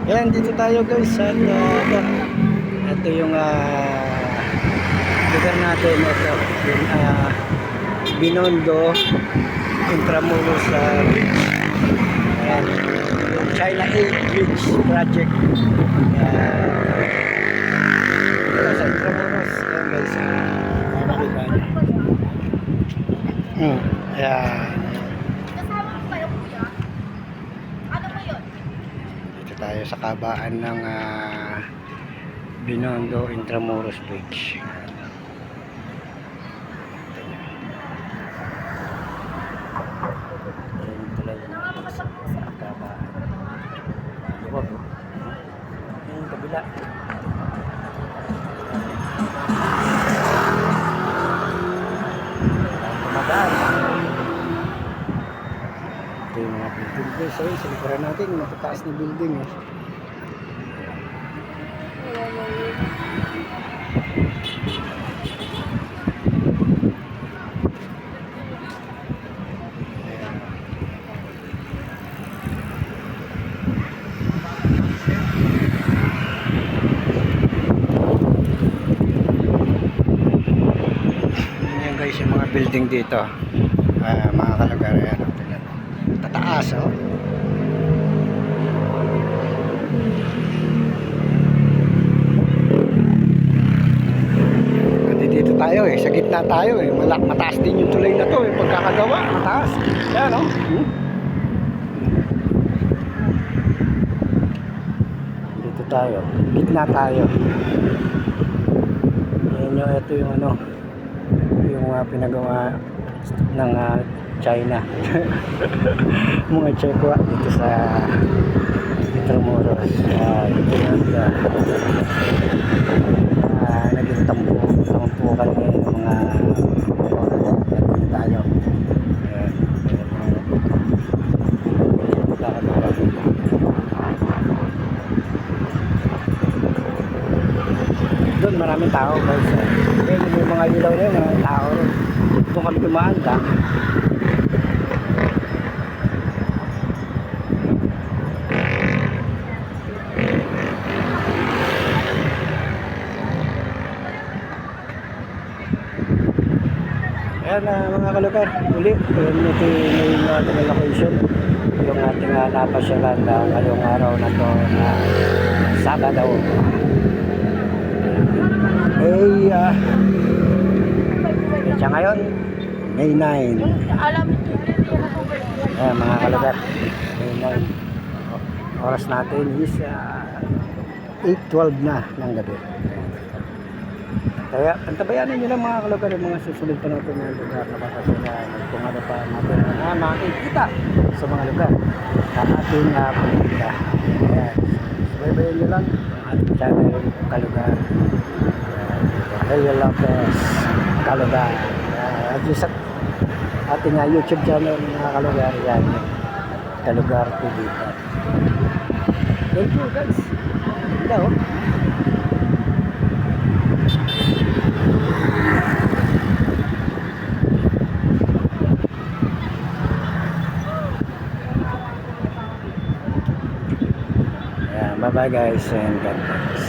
Yan, dito tayo guys sa ito yung lugar natin, ito yung Binondo Intramuros Bridge. Ayan, yung China 8 Bridge Project. Ito sa Intramuros. Ayan guys, makikita nyo. Ayan. Dito tayo sa kabaan ng Binondo Intramuros Bridge. Ayan tuloy sa kabaan. Huwag mo. Ayan yung kabila. Tumadaan. Ito yung mga building guys. Sa likuran natin, matataas na building. Yan guys yung mga building dito. Mga kalugar. Ayan. Tataas oh. Dito tayo sa gitna tayo mataas din yung tulay na to pagkakagawa, mataas. Yan no? Dito tayo, gitna tayo. Yan yung ito yung yung pinagawa ng China. Mga Chekwa dito sa Intramuros. Dito na naging tampukan ngayon ng mga nandito tayo. Doon maraming tao guys. Yung mga ilaw na yun, maraming tao rin. Kung kami tumaan ka ayan mga kalugar, uli ito yung ating location, yung ating napasyalan ngayong araw na to na Sabado siya ngayon May 9. Ayan mga kalugar, May 9 oras natin is 8:12 na ng gabi. Kaya antabayanan nyo lang mga kalugar yung mga susunod pa natin ng lugar na papasyalan kung ano pa natin makikita sa mga lugar na ating pumunta. Subaybayan nyo lang ang ating channel Kalugar, Leo Lopez Kalugar, at sa ating YouTube channel mga kalugar, yan Kalugar TV. Thank you guys. Hello. Bye bye guys and God bless.